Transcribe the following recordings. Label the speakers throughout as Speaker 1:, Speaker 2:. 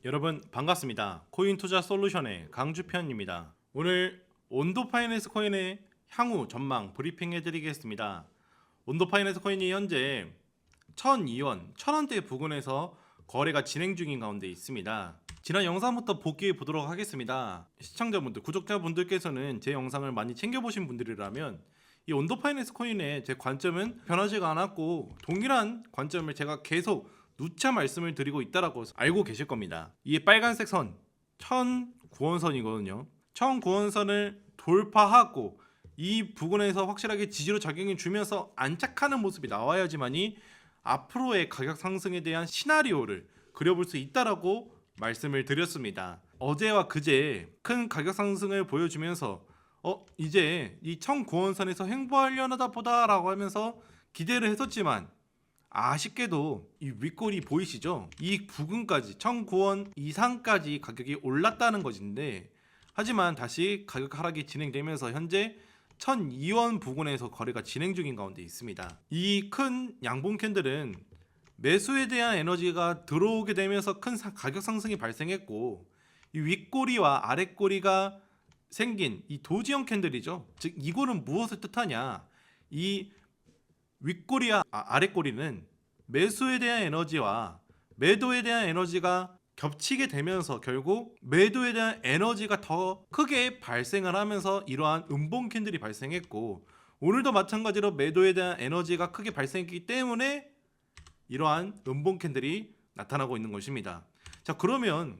Speaker 1: 여러분 반갑습니다. 코인 투자 솔루션의 강주편입니다. 오늘 온도 파이낸스 코인의 향후 전망 브리핑 해드리겠습니다. 온도 파이낸스 코인이 현재 1002원, 1000원대 부근에서 거래가 진행 중인 가운데 있습니다. 지난 영상부터 복귀해 보도록 하겠습니다. 시청자분들, 구독자분들께서는 제 영상을 많이 챙겨보신 분들이라면 이 온도 파이낸스 코인의 제 관점은 변하지가 않았고 동일한 관점을 제가 계속 누차 말씀을 드리고 있다라고 알고 계실 겁니다. 이 빨간색 선 1009원선이거든요. 1009원선을 돌파하고 이 부분에서 확실하게 지지로 작용해 주면서 안착하는 모습이 나와야지만이 앞으로의 가격 상승에 대한 시나리오를 그려볼 수 있다라고 말씀을 드렸습니다. 어제와 그제 큰 가격 상승을 보여주면서 이제 이 1009원선에서 횡보하려나 보다라고 하면서 기대를 했었지만 아쉽게도 이 윗골이 보이시죠? 이 부근까지 1009원 이상까지 가격이 올랐다는 것인데, 하지만 다시 가격 하락이 진행되면서 현재 1002원 부근에서 거래가 진행 중인 가운데 있습니다. 이 큰 양봉 캔들은 매수에 대한 에너지가 들어오게 되면서 큰 가격 상승이 발생했고, 이 윗꼬리와 아랫꼬리가 생긴 이 도지형 캔들이죠. 즉 이거는 무엇을 뜻하냐? 이 윗꼬리와 아랫꼬리는 매수에 대한 에너지와 매도에 대한 에너지가 겹치게 되면서 결국 매도에 대한 에너지가 더 크게 발생을 하면서 이러한 음봉 캔들이 발생했고, 오늘도 마찬가지로 매도에 대한 에너지가 크게 발생했기 때문에 이러한 음봉 캔들이 나타나고 있는 것입니다. 자, 그러면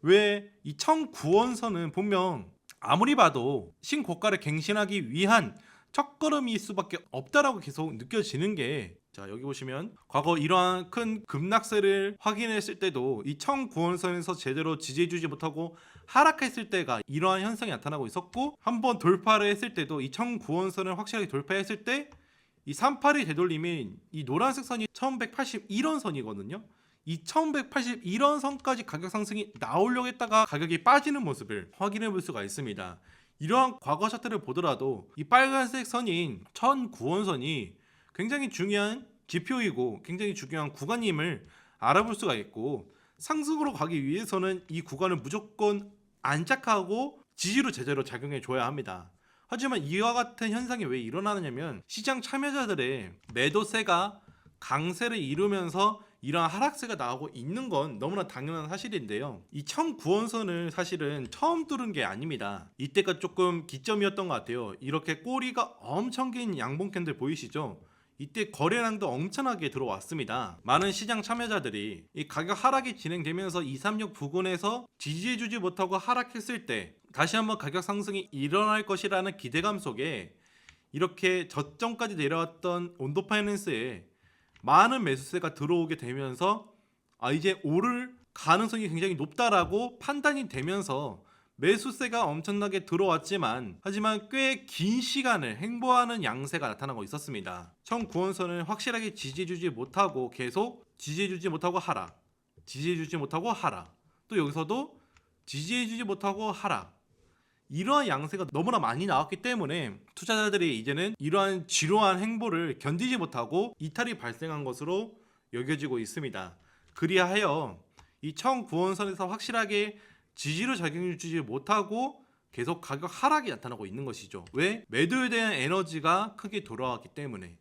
Speaker 1: 왜 이 1009원선은 분명 아무리 봐도 신고가를 갱신하기 위한 첫걸음일 수밖에 없다라고 계속 느껴지는 게, 자 여기 보시면 과거 이러한 큰 급락세를 확인했을 때도 이 1009원선에서 제대로 지지해주지 못하고 하락했을 때가 이러한 현상이 나타나고 있었고, 한번 돌파를 했을 때도 이 1009원선을 확실하게 돌파했을 때 이 38이 되돌림인 이 노란색 선이 1181원 선이거든요. 이 1181원 선까지 가격 상승이 나오려고 했다가 가격이 빠지는 모습을 확인해 볼 수가 있습니다. 이러한 과거 차트를 보더라도 이 빨간색 선인 1009원선이 굉장히 중요한 지표이고 굉장히 중요한 구간임을 알아볼 수가 있고, 상승으로 가기 위해서는 이 구간을 무조건 안착하고 지지로 제대로 작용해 줘야 합니다. 하지만 이와 같은 현상이 왜 일어나느냐면, 시장 참여자들의 매도세가 강세를 이루면서 이러한 하락세가 나오고 있는 건 너무나 당연한 사실인데요. 이 1009원선을 사실은 처음 뚫은 게 아닙니다. 이때가 조금 기점이었던 것 같아요. 이렇게 꼬리가 엄청 긴 양봉 캔들 보이시죠? 이때 거래량도 엄청나게 들어왔습니다. 많은 시장 참여자들이 이 가격 하락이 진행되면서 236 부근에서 지지해주지 못하고 하락했을 때 다시 한번 가격 상승이 일어날 것이라는 기대감 속에 이렇게 저점까지 내려왔던 온도 파이낸스에 많은 매수세가 들어오게 되면서 이제 오를 가능성이 굉장히 높다라고 판단이 되면서 매수세가 엄청나게 들어왔지만, 하지만 꽤 긴 시간을 횡보하는 양세가 나타나고 있었습니다. 1009원선을 확실하게 지지해주지 못하고 계속 지지해주지 못하고 하락, 지지해주지 못하고 하락, 또 여기서도 지지해주지 못하고 하락, 이러한 양세가 너무나 많이 나왔기 때문에 투자자들이 이제는 이러한 지루한 행보를 견디지 못하고 이탈이 발생한 것으로 여겨지고 있습니다. 그리하여 이 1009원선에서 확실하게 지지로 작용해주지 못하고 계속 가격 하락이 나타나고 있는 것이죠. 왜? 매도에 대한 에너지가 크게 돌아왔기 때문에.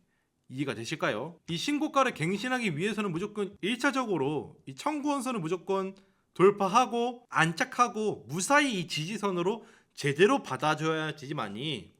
Speaker 1: 이해가 되실까요? 이 신고가를 갱신하기 위해서는 무조건 1차적으로 이 1009원선을 무조건 돌파하고 안착하고 무사히 이 지지선으로 제대로 받아줘야지만이,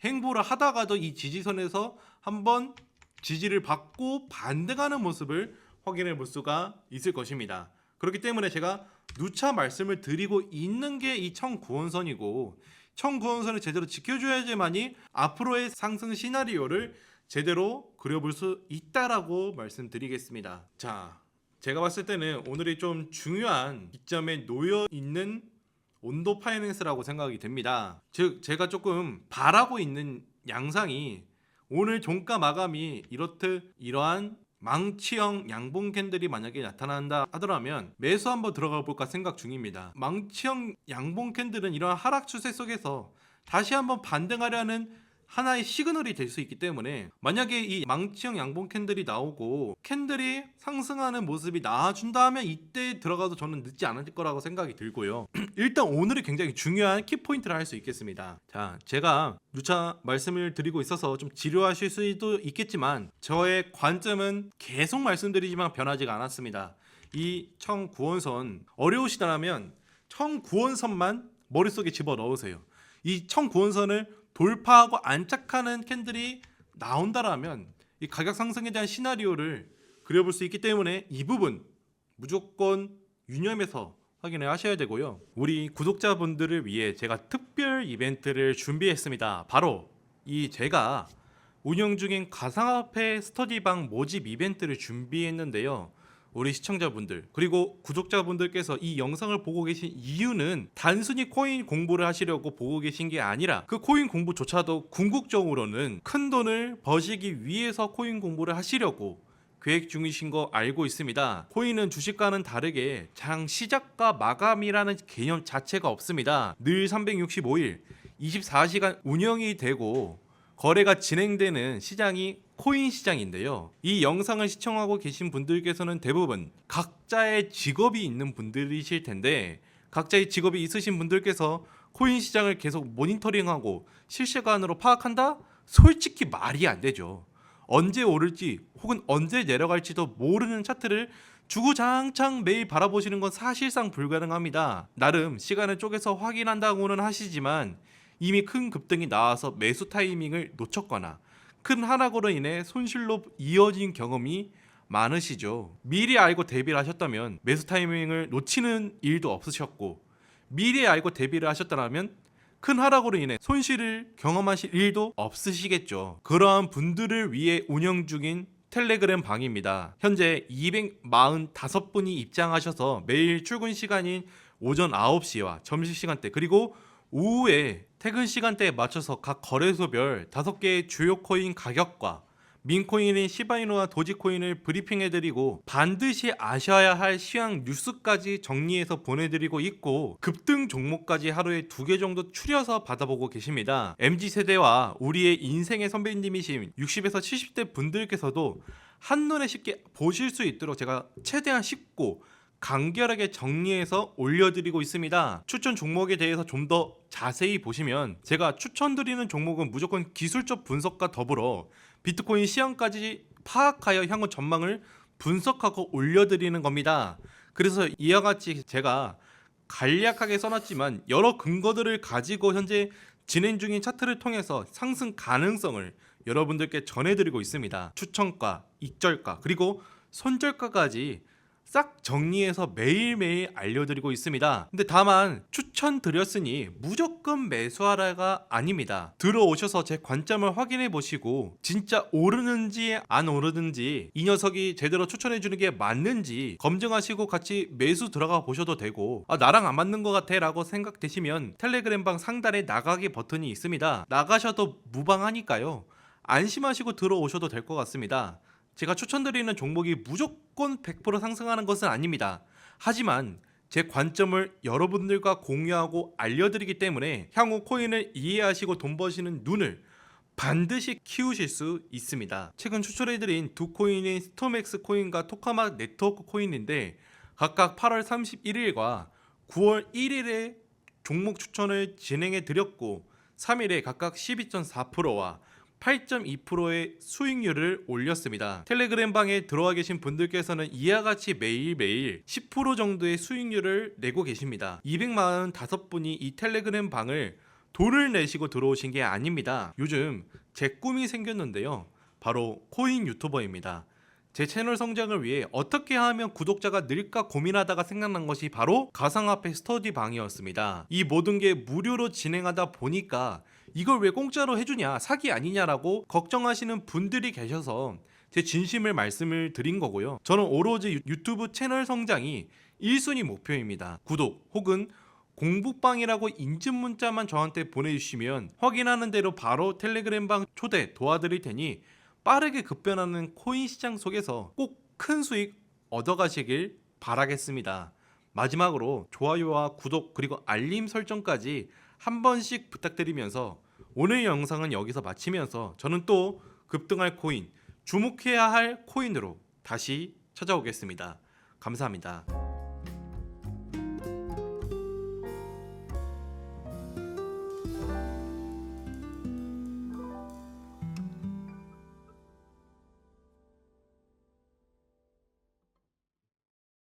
Speaker 1: 행보를 하다가도 이 지지선에서 한번 지지를 받고 반등하는 모습을 확인해 볼 수가 있을 것입니다. 그렇기 때문에 제가 누차 말씀을 드리고 있는 게 이 1009원선이고, 1009원선을 제대로 지켜줘야지만이 앞으로의 상승 시나리오를 제대로 그려볼 수 있다라고 말씀드리겠습니다. 자, 제가 봤을 때는 오늘이 좀 중요한 기점에 놓여 있는 온도 파이낸스라고 생각이 됩니다. 즉 제가 조금 바라고 있는 양상이, 오늘 종가 마감이 이렇듯 이러한 망치형 양봉 캔들이 만약에 나타난다 하더라면 매수 한번 들어가 볼까 생각 중입니다. 망치형 양봉 캔들은 이러한 하락 추세 속에서 다시 한번 반등하려는 하나의 시그널이 될 수 있기 때문에 만약에 이 망치형 양봉 캔들이 나오고 캔들이 상승하는 모습이 나와준다면 이때 들어가도 저는 늦지 않을 거라고 생각이 들고요. 일단 오늘이 굉장히 중요한 키포인트를 할 수 있겠습니다. 자, 제가 누차 말씀을 드리고 있어서 좀 지루하실 수도 있겠지만 저의 관점은 계속 말씀드리지만 변하지가 않았습니다. 이 청구원선 어려우시다면 청구원선만 머릿속에 집어넣으세요. 이 청구원선을 돌파하고 안착하는 캔들이 나온다라면 이 가격 상승에 대한 시나리오를 그려볼 수 있기 때문에 이 부분 무조건 유념해서 확인을 하셔야 되고요. 우리 구독자분들을 위해 제가 특별 이벤트를 준비했습니다. 바로 이 제가 운영 중인 가상화폐 스터디방 모집 이벤트를 준비했는데요. 우리 시청자분들 그리고 구독자분들께서 이 영상을 보고 계신 이유는 단순히 코인 공부를 하시려고 보고 계신 게 아니라 그 코인 공부조차도 궁극적으로는 큰 돈을 버시기 위해서 코인 공부를 하시려고 계획 중이신 거 알고 있습니다. 코인은 주식과는 다르게 장 시작과 마감이라는 개념 자체가 없습니다. 늘 365일 24시간 운영이 되고 거래가 진행되는 시장이 코인 시장인데요. 이 영상을 시청하고 계신 분들께서는 대부분 각자의 직업이 있는 분들이실 텐데 각자의 직업이 있으신 분들께서 코인 시장을 계속 모니터링하고 실시간으로 파악한다? 솔직히 말이 안 되죠. 언제 오를지 혹은 언제 내려갈지도 모르는 차트를 주구장창 매일 바라보시는 건 사실상 불가능합니다. 나름 시간을 쪼개서 확인한다고는 하시지만 이미 큰 급등이 나와서 매수 타이밍을 놓쳤거나 큰 하락으로 인해 손실로 이어진 경험이 많으시죠. 미리 알고 대비를 하셨다면 매수 타이밍을 놓치는 일도 없으셨고 미리 알고 대비를 하셨다면 큰 하락으로 인해 손실을 경험하실 일도 없으시겠죠. 그러한 분들을 위해 운영 중인 텔레그램 방입니다. 현재 245분이 입장하셔서 매일 출근 시간인 오전 9시와 점심시간대 그리고 오후에 퇴근 시간대에 맞춰서 각 거래소별 5개의 주요 코인 가격과 민코인인 시바이누와 도지코인을 브리핑해드리고 반드시 아셔야 할 시황 뉴스까지 정리해서 보내드리고 있고 급등 종목까지 하루에 2개 정도 추려서 받아보고 계십니다. MZ세대와 우리의 인생의 선배님이신 60에서 70대 분들께서도 한눈에 쉽게 보실 수 있도록 제가 최대한 쉽고 간결하게 정리해서 올려드리고 있습니다. 추천 종목에 대해서 좀 더 자세히 보시면 제가 추천드리는 종목은 무조건 기술적 분석과 더불어 비트코인 시황까지 파악하여 향후 전망을 분석하고 올려드리는 겁니다. 그래서 이와 같이 제가 간략하게 써놨지만 여러 근거들을 가지고 현재 진행 중인 차트를 통해서 상승 가능성을 여러분들께 전해드리고 있습니다. 추천가, 익절가, 그리고 손절가까지 싹 정리해서 매일매일 알려드리고 있습니다. 근데 다만 추천드렸으니 무조건 매수하라가 아닙니다. 들어오셔서 제 관점을 확인해 보시고 진짜 오르는지 안 오르는지 이 녀석이 제대로 추천해 주는 게 맞는지 검증하시고 같이 매수 들어가 보셔도 되고 나랑 안 맞는 것 같아 라고 생각되시면 텔레그램방 상단에 나가기 버튼이 있습니다. 나가셔도 무방하니까요. 안심하시고 들어오셔도 될 것 같습니다. 제가 추천드리는 종목이 무조건 100% 상승하는 것은 아닙니다. 하지만 제 관점을 여러분들과 공유하고 알려드리기 때문에 향후 코인을 이해하시고 돈 버시는 눈을 반드시 키우실 수 있습니다. 최근 추천해드린 두 코인인 스톰엑스 코인과 토카마 네트워크 코인인데 각각 8월 31일과 9월 1일에 종목 추천을 진행해 드렸고 3일에 각각 12.4%와 8.2%의 수익률을 올렸습니다. 텔레그램 방에 들어와 계신 분들께서는 이와 같이 매일매일 10% 정도의 수익률을 내고 계십니다. 245분이 이 텔레그램 방을 돈을 내시고 들어오신 게 아닙니다. 요즘 제 꿈이 생겼는데요. 바로 코인 유튜버입니다. 제 채널 성장을 위해 어떻게 하면 구독자가 늘까 고민하다가 생각난 것이 바로 가상화폐 스터디 방이었습니다. 이 모든 게 무료로 진행하다 보니까 이걸 왜 공짜로 해주냐 사기 아니냐라고 걱정하시는 분들이 계셔서 제 진심을 말씀을 드린 거고요. 저는 오로지 유튜브 채널 성장이 1순위 목표입니다. 구독 혹은 공부방이라고 인증 문자만 저한테 보내주시면 확인하는 대로 바로 텔레그램방 초대 도와드릴 테니 빠르게 급변하는 코인 시장 속에서 꼭 큰 수익 얻어가시길 바라겠습니다. 마지막으로 좋아요와 구독 그리고 알림 설정까지 한 번씩 부탁드리면서 오늘 영상은 여기서 마치면서 저는 또 급등할 코인, 주목해야 할 코인으로 다시 찾아오겠습니다. 감사합니다.